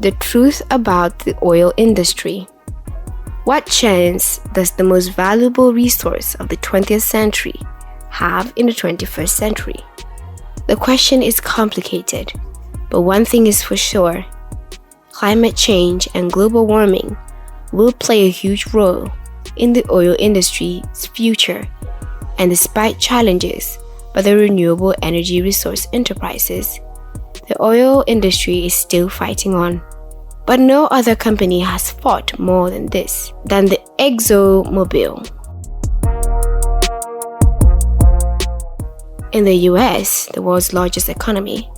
The truth about the oil industry. What chance does the most valuable resource of the 20th century have in the 21st century? The question is complicated, but one thing is for sure. Climate change and global warming will play a huge role in the oil industry's future, and despite challenges by the renewable energy resource enterprises, the oil industry is still fighting on. But no other company has fought more than the ExxonMobil. In the US, the world's largest economy,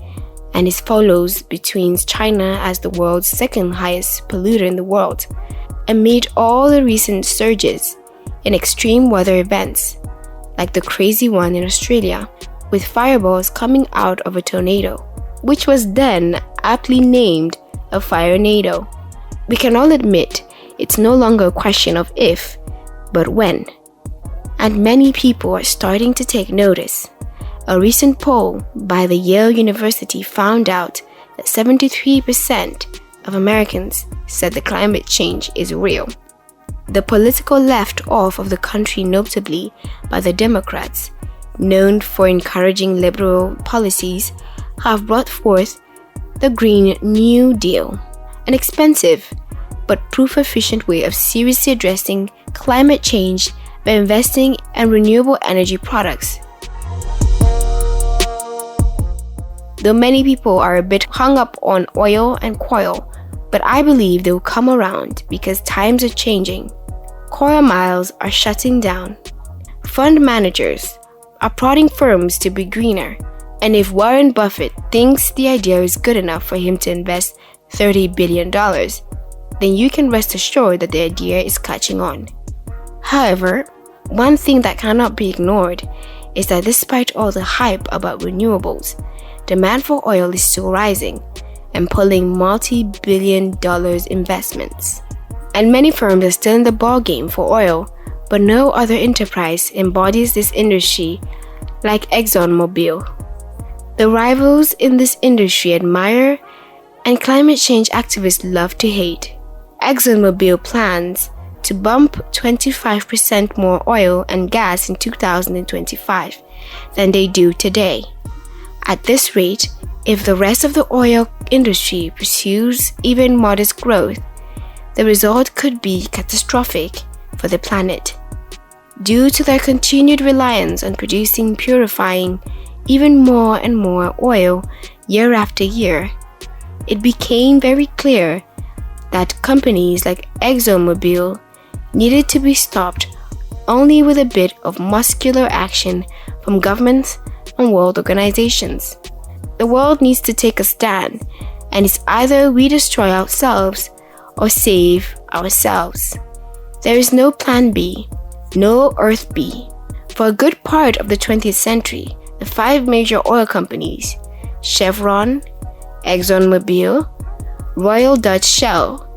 and it follows between China as the world's second highest polluter in the world, amid all the recent surges in extreme weather events, like the crazy one in Australia, with fireballs coming out of a tornado, which was then aptly named a firenado. We can all admit it's no longer a question of if, but when. And many people are starting to take notice. A recent poll by the Yale University found out that 73% of Americans said the climate change is real. The political left off of the country, notably by the Democrats, known for encouraging liberal policies, have brought forth the Green New Deal, an expensive but proof-efficient way of seriously addressing climate change by investing in renewable energy products. Though many people are a bit hung up on oil and coal, but I believe they will come around because times are changing. Coal mines are shutting down. Fund managers are prodding firms to be greener. And if Warren Buffett thinks the idea is good enough for him to invest $30 billion, then you can rest assured that the idea is catching on. However, one thing that cannot be ignored is that despite all the hype about renewables, demand for oil is still rising and pulling multi-billion-dollar investments. And many firms are still in the ballgame for oil, but no other enterprise embodies this industry like ExxonMobil. The rivals in this industry admire, and climate change activists love to hate. ExxonMobil plans to bump 25% more oil and gas in 2025 than they do today. At this rate, if the rest of the oil industry pursues even modest growth, the result could be catastrophic for the planet. Due to their continued reliance on producing, purifying even more and more oil year after year, it became very clear that companies like ExxonMobil needed to be stopped only with a bit of muscular action from governments and world organizations. The world needs to take a stand, and it's either we destroy ourselves or save ourselves. There is no plan B, no Earth B. For a good part of the 20th century, the 5 major oil companies, Chevron, ExxonMobil, Royal Dutch Shell,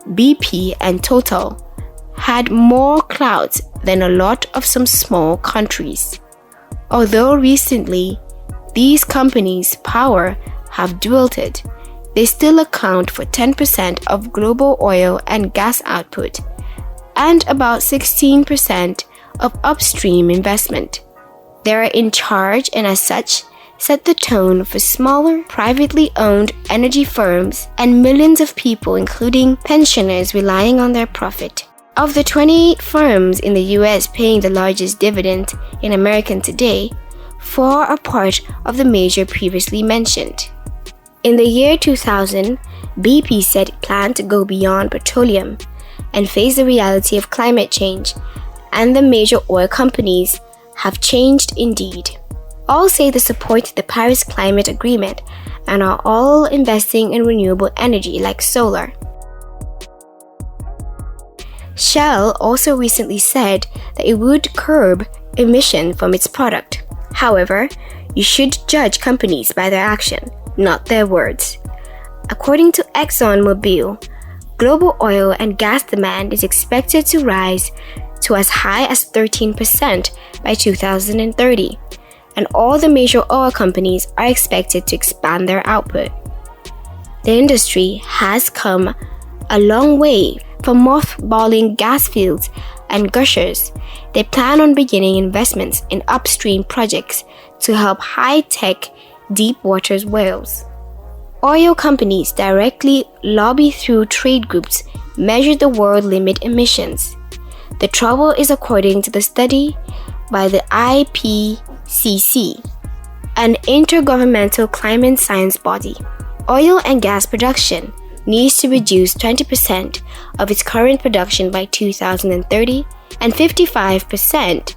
BP, and Total, had more clout than a lot of some small countries. Although recently, these companies' power have dwindled, they still account for 10% of global oil and gas output and about 16% of upstream investment. They are in charge and as such set the tone for smaller, privately owned energy firms and millions of people, including pensioners, relying on their profit. Of the 28 firms in the US paying the largest dividend in America today, 4 are part of the major previously mentioned. In the year 2000, BP said it planned to go beyond petroleum and face the reality of climate change, and the major oil companies have changed indeed. All say they support the Paris Climate Agreement and are all investing in renewable energy like solar. Shell also recently said that it would curb emission from its product. However, you should judge companies by their action, not their words. According to ExxonMobil, global oil and gas demand is expected to rise to as high as 13% by 2030, and all the major oil companies are expected to expand their output. The industry has come a long way from mothballing gas fields and gushers. They plan on beginning investments in upstream projects to help high-tech deep waters wells. Oil companies directly lobby through trade groups measure the world limit emissions. The trouble is, according to the study by the IPCC, an intergovernmental climate science body, oil and gas production needs to reduce 20% of its current production by 2030 and 55%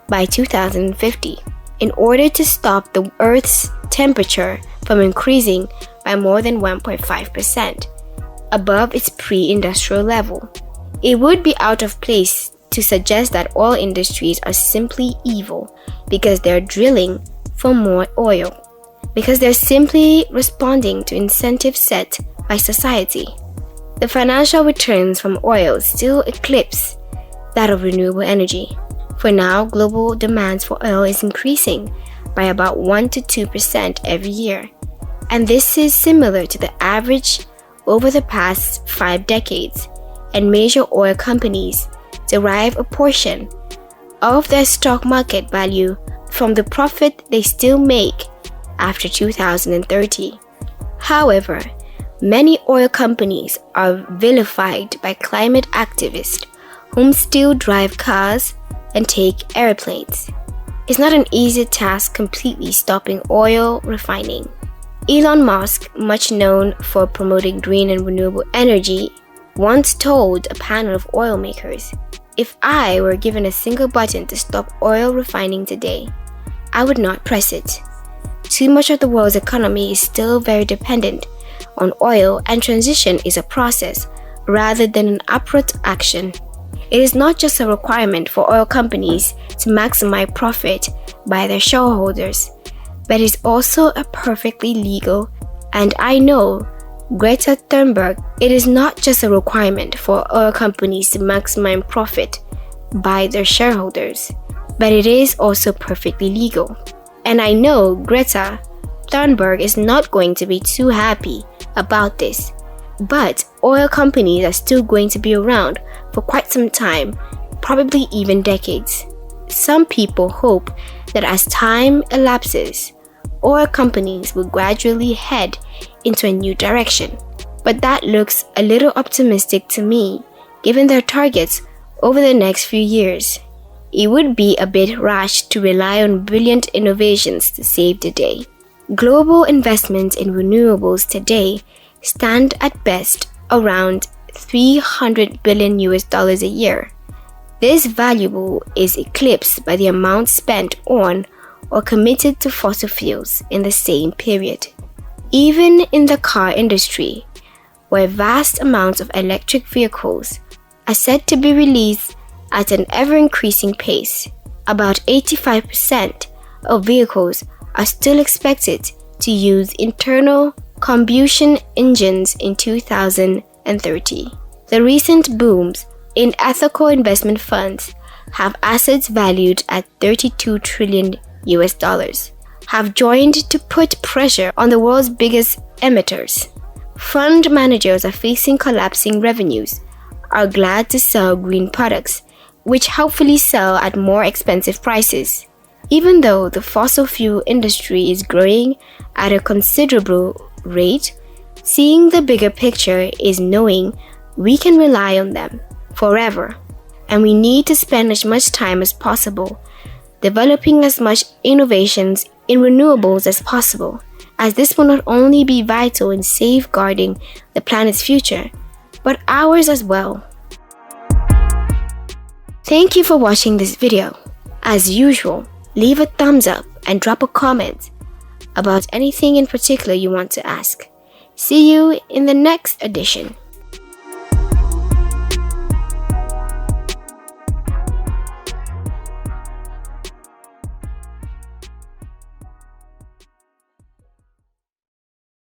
by 2050 in order to stop the Earth's temperature from increasing by more than 1.5% above its pre-industrial level. It would be out of place to suggest that oil industries are simply evil because they're drilling for more oil, because they're simply responding to incentives set by society. The financial returns from oil still eclipse that of renewable energy. For now, global demand for oil is increasing by about 1 to 2% every year, and this is similar to the average over the past 5 decades, and major oil companies derive a portion of their stock market value from the profit they still make after 2030. However, many oil companies are vilified by climate activists whom still drive cars and take airplanes. It's not an easy task completely stopping oil refining. Elon Musk, much known for promoting green and renewable energy, once told a panel of oil makers, "If I were given a single button to stop oil refining today, I would not press it. Too much of the world's economy is still very dependent on oil, and transition is a process rather than an abrupt action. It is not just a requirement for oil companies to maximize profit by their shareholders, but it's also a perfectly legal, and I know Greta Thunberg, it is not just a requirement for oil companies to maximize profit by their shareholders, but it is also perfectly legal. And I know Greta Thunberg is not going to be too happy about this, but oil companies are still going to be around for quite some time, probably even decades. Some people hope that as time elapses, oil companies will gradually head into a new direction, but that looks a little optimistic to me, given their targets over the next few years. It would be a bit rash to rely on brilliant innovations to save the day. Global investments in renewables today stand at best around $300 billion a year. This value is eclipsed by the amount spent on or committed to fossil fuels in the same period. Even in the car industry, where vast amounts of electric vehicles are said to be released at an ever-increasing pace, about 85% of vehicles are still expected to use internal combustion engines in 2030. The recent booms in ethical investment funds have assets valued at $32 trillion have joined to put pressure on the world's biggest emitters. Fund managers are facing collapsing revenues, are glad to sell green products, which hopefully sell at more expensive prices. Even though the fossil fuel industry is growing at a considerable rate, seeing the bigger picture is knowing we can rely on them forever, and we need to spend as much time as possible developing as much innovations in renewables as possible, as this will not only be vital in safeguarding the planet's future, but ours as well. Thank you for watching this video. As usual, leave a thumbs up and drop a comment about anything in particular you want to ask. See you in the next edition.